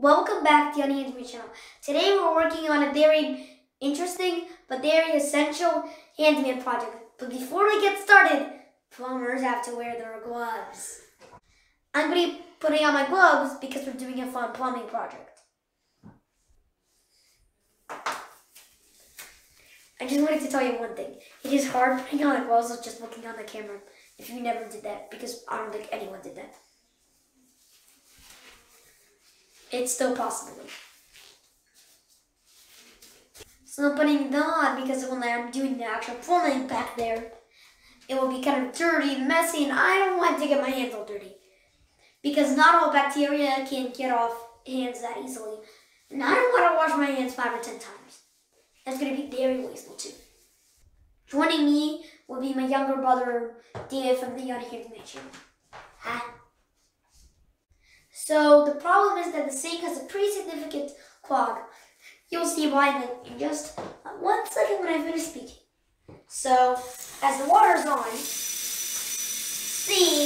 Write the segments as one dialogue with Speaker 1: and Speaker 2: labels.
Speaker 1: Welcome back to Younger Handyman and I channel. Today we're working on a very interesting but very essential handyman project. But before we get started, plumbers have to wear their gloves. I'm going to be putting on my gloves because we're doing a fun plumbing project. I just wanted to tell you one thing. It is hard putting on the gloves with just looking on the camera if you never did that, because I don't think anyone did that. It's still possible. So I'm putting them on because when I'm doing the actual plumbing back there, it will be kind of dirty and messy, and I don't want to get my hands all dirty. Because not all bacteria can get off hands that easily. And I don't want to wash my hands 5 or 10 times. That's going to be very wasteful too. Joining me will be my younger brother, Dave, from the Younger Handyman and I channel. Hi. So the problem is that the sink has a pretty significant clog. You'll see why in just 1 second when I finish speaking. So as the water's on, see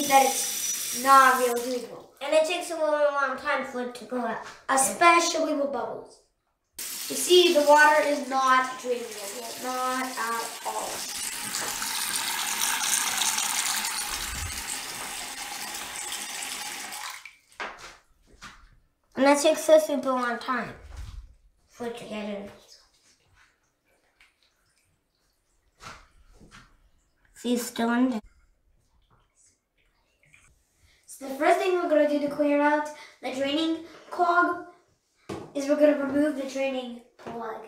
Speaker 1: that it's not really doing well.
Speaker 2: And it takes a long time for it to go out.
Speaker 1: Especially with bubbles. You see the water is not draining well, not at all.
Speaker 2: And that takes a super long time for it to get in. See, it's still in there.
Speaker 1: So the first thing we're going to do to clear out the draining clog is we're going to remove the draining plug.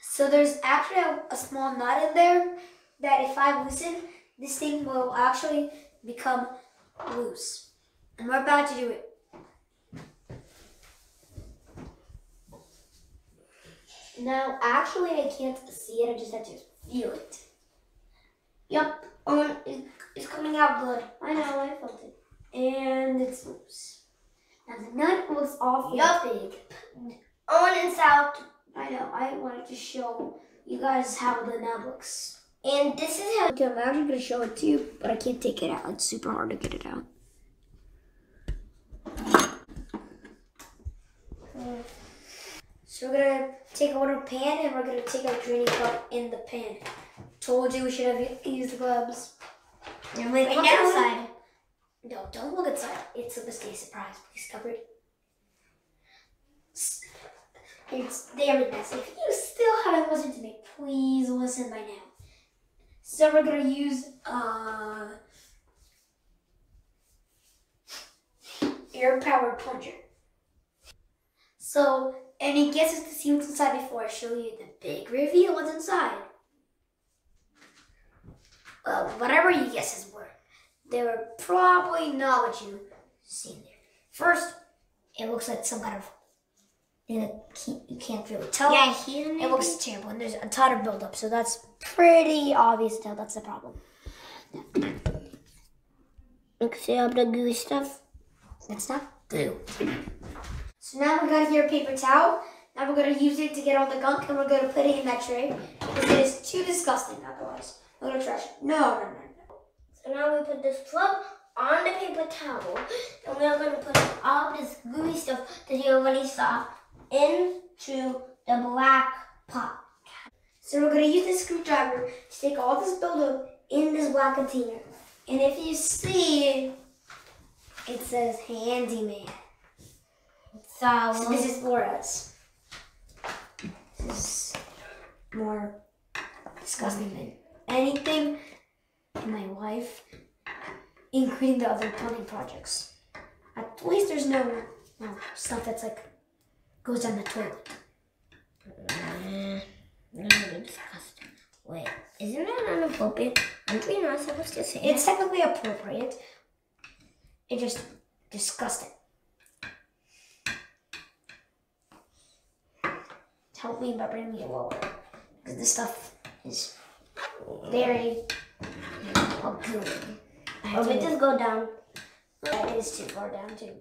Speaker 1: So there's actually a small nut in there that if I loosen, this thing will actually become loose. And we're about to do it. Now, actually, I can't see it. I just have to feel it.
Speaker 2: Yep, it's coming out good.
Speaker 1: I know, I felt it. And it's loose. Now, the nut looks awfully big.
Speaker 2: On and out.
Speaker 1: I know, I wanted to show you guys how the nut looks.
Speaker 2: And this is how...
Speaker 1: Okay, I'm actually going to show it to you, but I can't take it out. It's super hard to get it out. So we're going to take a little pan and we're going to take our draining cup in the pan. Told you we should have used the gloves.
Speaker 2: And wait, look inside.
Speaker 1: No, don't look inside. It's a mistake surprise. Please cover it. It's very messy. If you still haven't listened to me, please listen by now. So we're going to use air-powered plunger. So any guesses to see what's inside before I show you the big reveal what's inside? Well, whatever your guesses were, they were probably not what you seen there. First, it looks like some kind of, you can't really tell.
Speaker 2: Yeah,
Speaker 1: it looks terrible, and there's a ton of buildup, so that's pretty obvious to tell. That's the problem.
Speaker 2: You can see all the gooey stuff.
Speaker 1: It's not glue. So now we got here a paper towel. Now we're going to use it to get all the gunk, and we're going to put it in that tray because it is too disgusting otherwise. We're going to trash it. No.
Speaker 2: So now we put this plug on the paper towel, and we are going to put all this gooey stuff that you already saw into the black pot.
Speaker 1: So we're going to use this screwdriver to take all this buildup in this black container. And if you see, it says Handyman. So this is for us. This is more disgusting than anything in my life, including the other plumbing projects. At least there's no stuff that's like goes down the toilet.
Speaker 2: No, disgusting. Wait, isn't that inappropriate? Aren't we not supposed to say
Speaker 1: it's technically appropriate. It's just disgusting. Help me by bringing me lower, because this stuff is very gooey.
Speaker 2: Or we just go down.
Speaker 1: That is too far down too.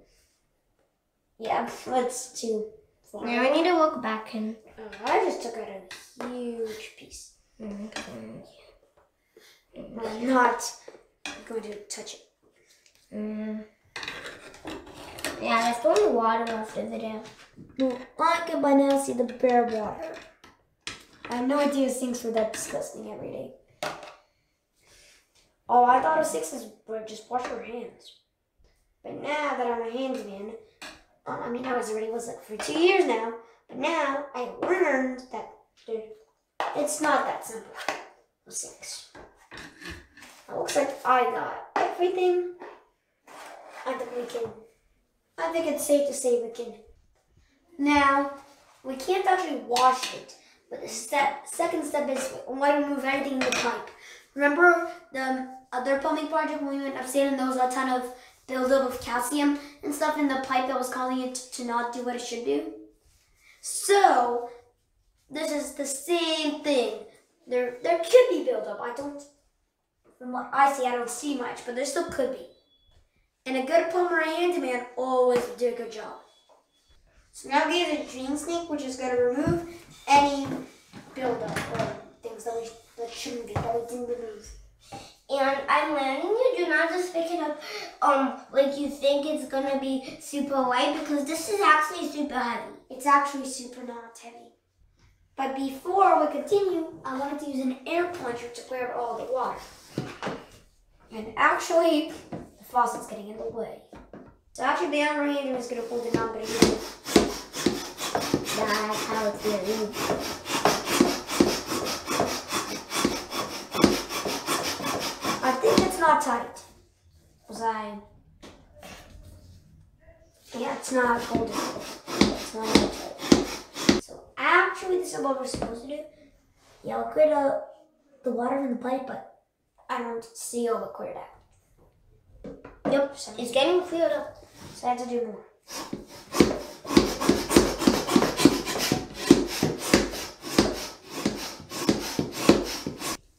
Speaker 1: Yeah, that's too far.
Speaker 2: Now we need to look back in.
Speaker 1: I just took out a huge piece. I'm not going to touch it.
Speaker 2: Yeah, there's only water left over there.
Speaker 1: Well, I can by now see the bare water. I have no idea sinks were that disgusting every day. Oh, I thought a sixes were just wash your hands. But now that I'm a handyman, I mean, I was like for 2 years now, but now I learned that it's not that simple. Sinks. It looks like I got everything. I think it's safe to say we can. Now, we can't actually wash it, but the second step is why remove anything in the pipe. Remember the other plumbing project when we went upstairs and there was a ton of buildup of calcium and stuff in the pipe that was causing it to not do what it should do? So, this is the same thing. There could be buildup. From what I see, I don't see much, but there still could be. And a good plumber and handyman always do a good job. So now we get a drain snake, which is going to remove any buildup or things that shouldn't be, that we didn't remove.
Speaker 2: And I'm learning you do not just pick it up like you think it's gonna be super light, because this is actually super heavy.
Speaker 1: It's actually super not heavy. But before we continue, I wanted to use an air plunger to clear all the water. And actually, the faucet's getting in the way. So actually the Younger Handyman is going to hold it on, but use it.
Speaker 2: That's how it's gonna be.
Speaker 1: I think it's not tight. Yeah, it's not holding it. It's not tight. So actually, this is what we're supposed to do. Yeah, I'll clear out the water in the pipe, but I don't see all the cleared out.
Speaker 2: Yep, it's getting cleared up.
Speaker 1: So I have to do more.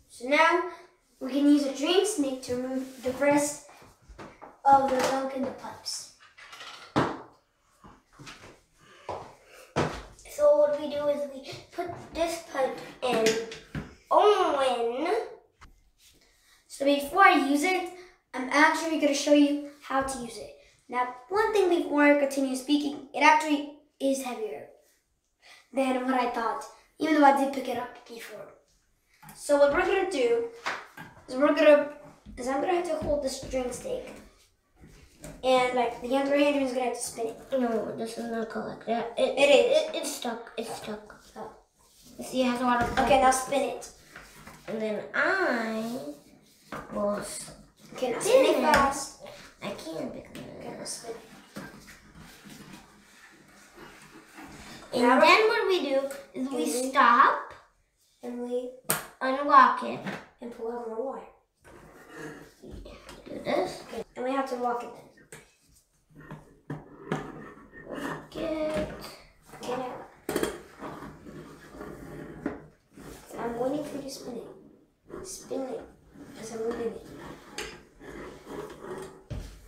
Speaker 1: So now we can use a drain snake to remove the rest of the gunk in the pipes.
Speaker 2: So what we do is we put this pipe in Owen.
Speaker 1: So before I use it, I'm actually going to show you how to use it. Now, one thing before I continue speaking, it actually is heavier than what I thought, even though I did pick it up before. So what we're going to do is I'm going to have to hold this drain snake. And like the Younger Handyman is going to have to spin it.
Speaker 2: No, this is not correct. It's stuck. It's stuck.
Speaker 1: Oh.
Speaker 2: You see, it has a lot of.
Speaker 1: Okay, now spin it.
Speaker 2: And then I will.
Speaker 1: Okay, now spin it fast.
Speaker 2: I can't because.
Speaker 1: Okay, now spin it.
Speaker 2: And then what we do is we stop
Speaker 1: and we
Speaker 2: unlock it
Speaker 1: and pull out more wire.
Speaker 2: Do this.
Speaker 1: Okay, and we have to lock it then. Get out. So I'm waiting for you to spin it. Spin it as I'm moving it.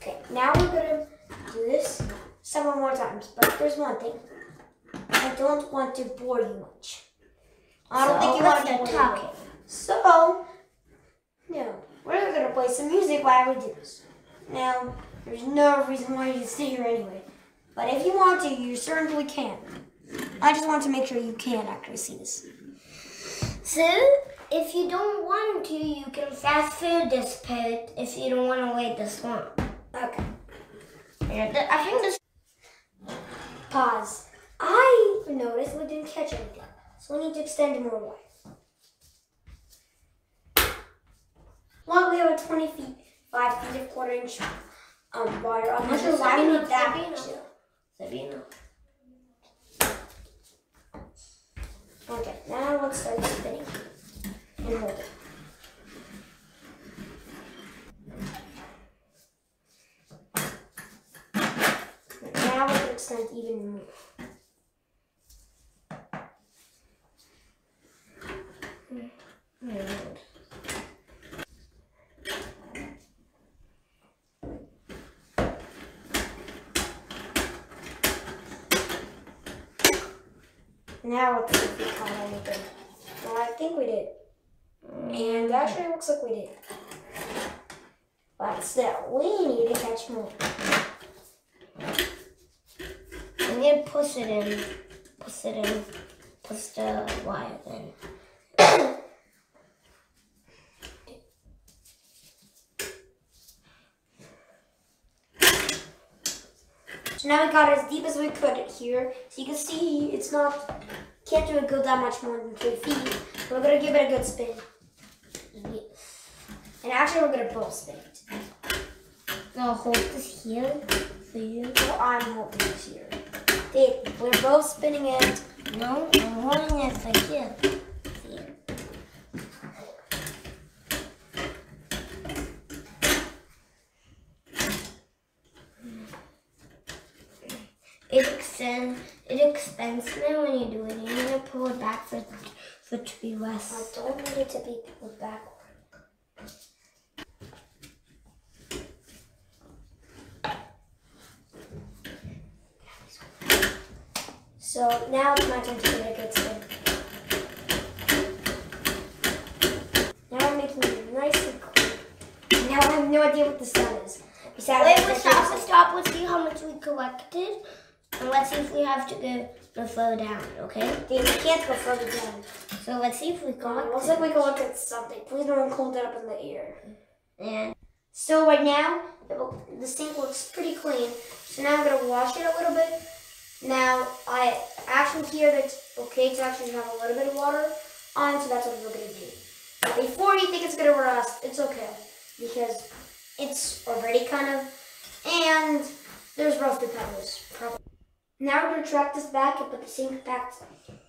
Speaker 1: Okay, now we're gonna do this several more times, but there's one thing. I don't want to bore you much. I don't think you want to bore
Speaker 2: talking.
Speaker 1: you. So, no, we're gonna play some music while we do this. Now, there's no reason why you sit here anyway. But if you want to, you certainly can. I just want to make sure you can actually see this.
Speaker 2: So, if you don't want to, you can fast forward this part if you don't want to wait this long.
Speaker 1: Okay.
Speaker 2: And I think this.
Speaker 1: Pause. I noticed we didn't catch anything, so we need to extend more wire. Well, we have a 5 feet of 1/4 inch wire. I'm not sure why we need that much.
Speaker 2: Sabina.
Speaker 1: Okay, now let's start spinning and hold it. Now we can extend even more. Now let's see if we caught anything. Well, I think we did. And actually it looks like we did. But still, we need to catch more.
Speaker 2: need to push it in. Push it in. Push the wire in.
Speaker 1: So now we got it as deep as we could here. So you can see it's not, can't do it go that much more than 3 feet. We're gonna give it a good spin. Yes. And actually we're gonna both spin it.
Speaker 2: I'll hold this here for you.
Speaker 1: So I'm holding this here. We're both spinning it.
Speaker 2: No, I'm holding it for here. It expands now when you do it. You need to pull it back for it to be less.
Speaker 1: I don't need it to be pulled backward. So now it's my turn to give it a good spin. Now I'm making it nice and clean. Now I have no idea what the sun is.
Speaker 2: Wait, stop. Let's see how much we collected. And let's see if we have to go further down, okay?
Speaker 1: We can't go further down.
Speaker 2: So let's see if we got
Speaker 1: looks like we can look at something. Please don't hold it up in the air.
Speaker 2: And
Speaker 1: so right now, the sink looks pretty clean. So now I'm going to wash it a little bit. Now, I actually hear that it's okay to actually have a little bit of water on, so that's what we're going to do. But before you think it's going to rust, it's okay. Because it's already kind of, and there's roasted petals. Now we're going to track this back and put the sink back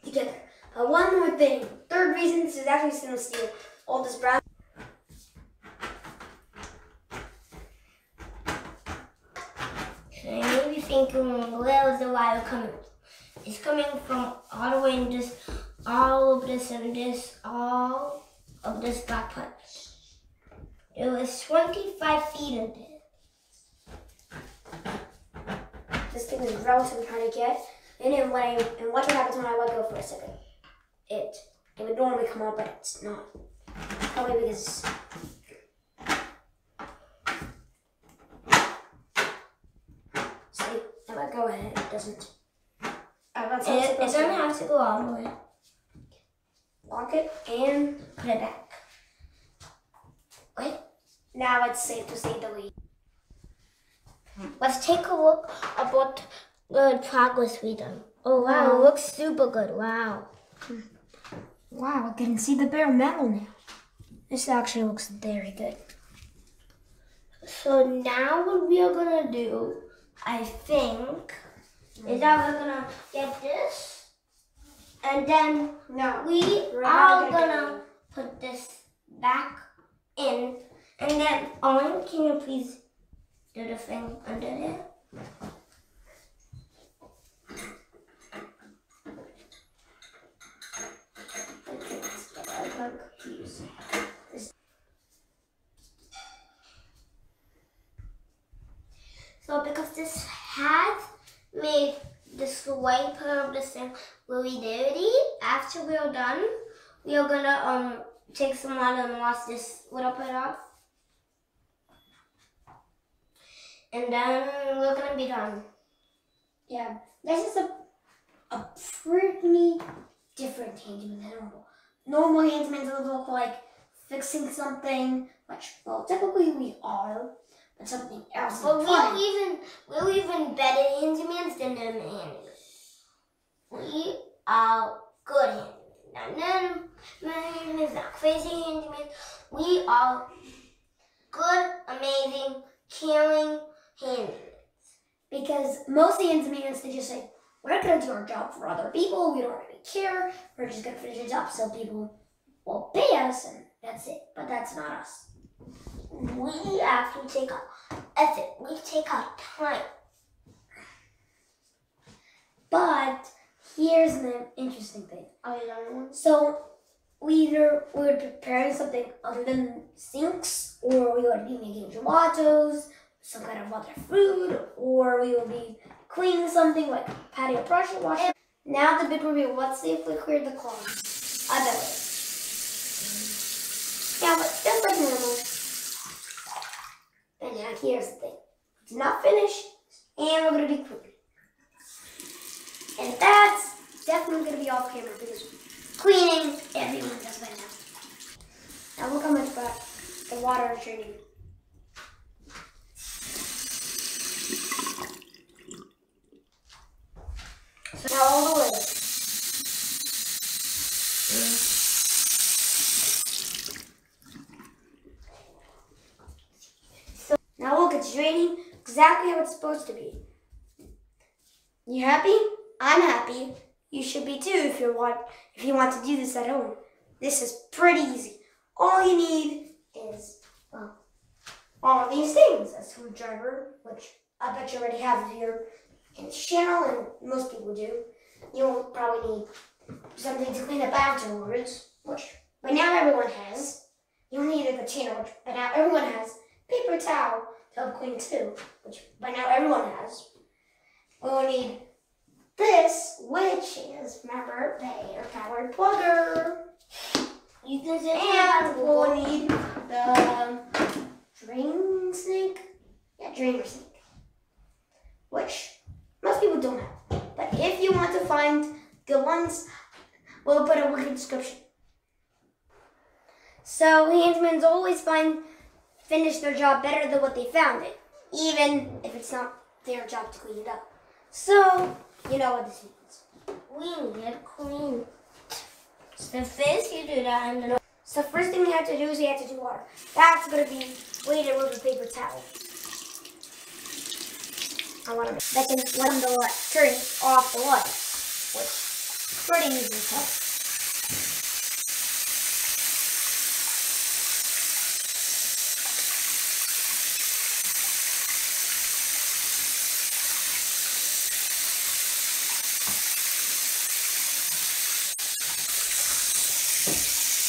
Speaker 1: together. One more thing. Third reason, this is actually stainless steel. All this brown.
Speaker 2: So you may be thinking, where is the wire coming? It's coming from all the way in this, all of this and this, all of this black pipe. It was 25 feet in there.
Speaker 1: This thing is relatively hard to get. And then and watch what happens when I let go for a second. It would normally come out, but it's not. Probably because see, I let go and it doesn't.
Speaker 2: It doesn't have to go all the way.
Speaker 1: Lock it and
Speaker 2: Put it back.
Speaker 1: Wait. Now it's safe to say the lead.
Speaker 2: Let's take a look about the progress we done. Oh wow, it looks super good. Wow.
Speaker 1: Wow, I can see the bare metal now. This actually looks very good.
Speaker 2: So now what we are gonna do, I think, is that we're gonna get this, and then we are gonna put this back in, and then Owen, can you please do the thing under there?
Speaker 1: I'm confused.
Speaker 2: So because this has made this white part of the thing really dirty, after we're done, we are gonna take some water and wash this little part off. And then we're gonna be done.
Speaker 1: Yeah, this is a pretty different handyman than normal. Normal handymans look like fixing something, which, well, typically we are, but something else.
Speaker 2: But we're even better handymans than them handymans. We are good handymans. Not handymans, not crazy handymans. We are good, amazing, caring handymans.
Speaker 1: Because most handymans, they just say, we're not going to do our job for other people. We don't really care. We're just going to finish the job so people will pay us, and that's it. But that's not us.
Speaker 2: We actually take our effort. We take our time.
Speaker 1: But here's the interesting thing.
Speaker 2: Are you done?
Speaker 1: So we're preparing something other than sinks, or we would be making gelatos, some kind of other food, or we will be cleaning something like patio pressure washer. Now the big reveal. Let's see if we cleared the clogs. I bet we. Yeah, but just like normal. And now here's the thing. It's not finished, and we're gonna be cleaning. And that's definitely going to be off camera because cleaning, everyone does by now. Now look how much the water is draining. So now all the way. So now look, it's draining exactly how it's supposed to be. You happy? I'm happy. You should be too if you want to do this at home. This is pretty easy. All you need is, well, all of these things. A screwdriver, which I bet you already have here in this channel, and most people do. You'll probably need something to clean up afterwards, which by now everyone has. You'll need a container, which by now everyone has. Paper towel to help clean too, which by now everyone has. We'll need this, which is, remember, the air-powered plugger.
Speaker 2: You can say
Speaker 1: And we'll need the drain snake. Yeah, drainer snake. Which most people don't have. But if you want to find good ones, we'll put a link in the description. So handsmans always finish their job better than what they found it, even if it's not their job to clean it up. So, you know what this means.
Speaker 2: We need clean. So first you do that and then...
Speaker 1: So first thing we have to do is we have to do water. That's going to be weighted with a paper towel. I want to let them turn off the water, which is pretty easy to tell.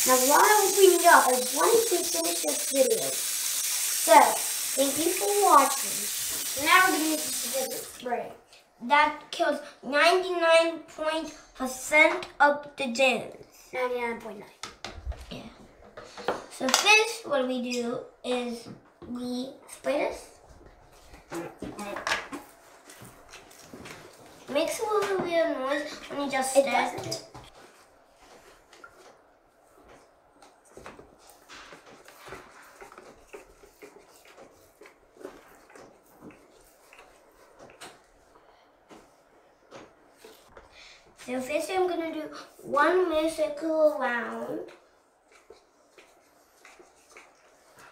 Speaker 1: Now while I'm cleaning up, I wanted to finish this video. So, thank you for watching. Now we're going to use this spray.
Speaker 2: That kills 99% of the germs.
Speaker 1: 99.9.
Speaker 2: Yeah. So first, what we do is we spray this. Makes a little weird noise when you just stir it. So first I'm going to do one more circle around.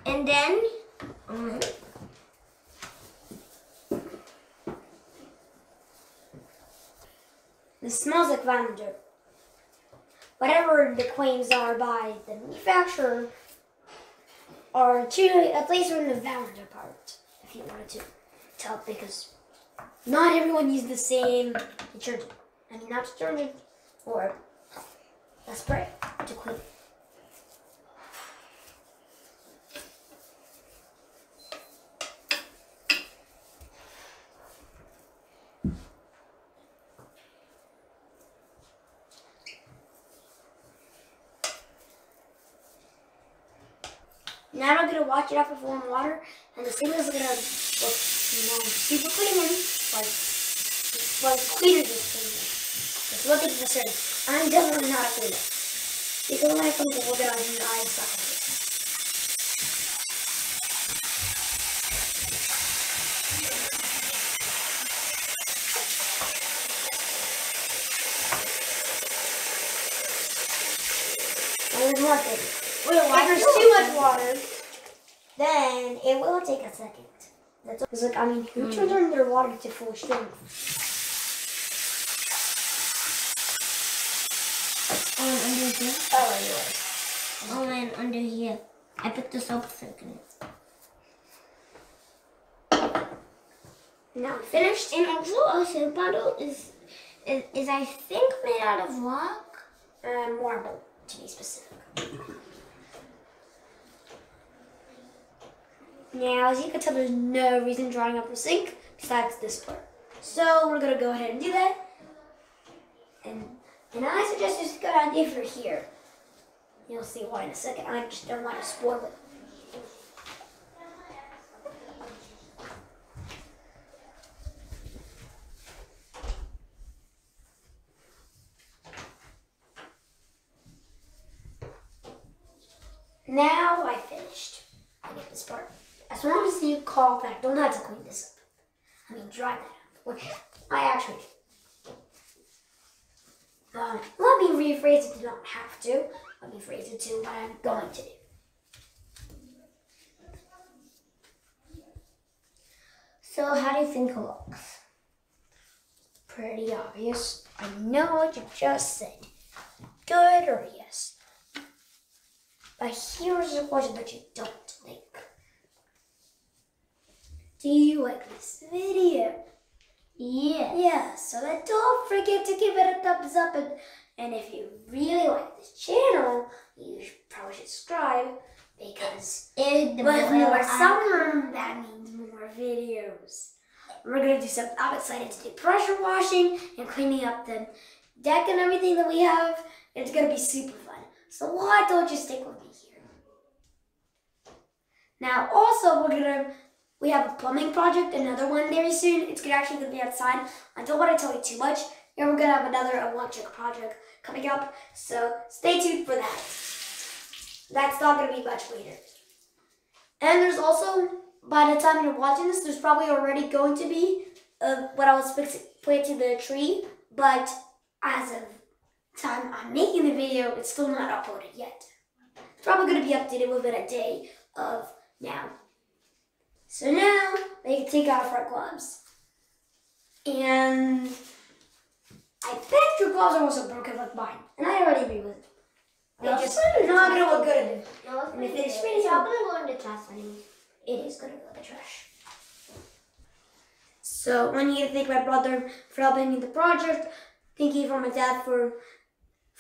Speaker 2: And then,
Speaker 1: this smells like lavender. Whatever the claims are by the manufacturer are to at least in the lavender part, if you wanted to tell, because not everyone uses the same detergent. I mean, not detergent, or a spray to clean. Now I'm gonna wash it off with warm water, and the sink is gonna look, super clean, like cleaner just clean. Just look at the surface. I'm definitely not a cleaner. Because when I come to look at it, I suck at it. And there's more thing. If there's too much water, then it will take a second. That's like, I mean, who turns on their water to full strength?
Speaker 2: under here.
Speaker 1: Oh, yours.
Speaker 2: Oh, and under here. I put the soap circle.
Speaker 1: Now finished.
Speaker 2: And also a soap bottle is I think made out of rock.
Speaker 1: Marble, to be specific. Now, as you can tell, there's no reason drawing up the sink besides this part. So we're gonna go ahead and do that. And I suggest just go down over here. You'll see why in a second. I just don't want to spoil it. Now I finished. I get this part. As long as you call that, don't have to clean this up. I mean, dry that up. Which I actually do. Let me rephrase it to not have to. Let me phrase it to what I'm going to do.
Speaker 2: So how do you think it looks?
Speaker 1: Pretty obvious. I know what you just said. Good or yes? But here's a question that you don't like. Do you like this video?
Speaker 2: Yes.
Speaker 1: Yeah, so then don't forget to give it a thumbs up. And if you really like this channel, you probably should subscribe because with more summer, that means more videos. We're going to do some, I'm excited to do pressure washing and cleaning up the deck and everything that we have. It's going to be super fun. So why don't you stick with me here? Now also we have a plumbing project, another one very soon. It's actually going to be outside. I don't want to tell you too much. And we're going to have another electric project coming up. So stay tuned for that. That's not going to be much later. And there's also, by the time you're watching this, there's probably already going to be what I was planting the tree. But as of time I'm making the video, it's still not uploaded yet. It's probably going to be updated within a day of now. So now they can take off our gloves. And I think your gloves are also broken like mine. And I already agree with it. They're just not going to look good. And if it's
Speaker 2: it's not going to go in the trash anymore.
Speaker 1: It is going to go in the trash. So I need to thank my brother for helping me with the project. Thank you for my dad for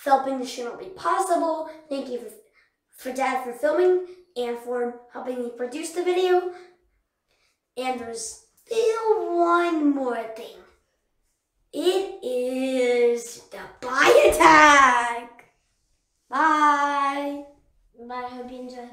Speaker 1: helping the channel be possible. Thank you for Dad for filming and for helping me produce the video. And there's still one more thing. It is the buy attack. Bye.
Speaker 2: Bye, hope you enjoy.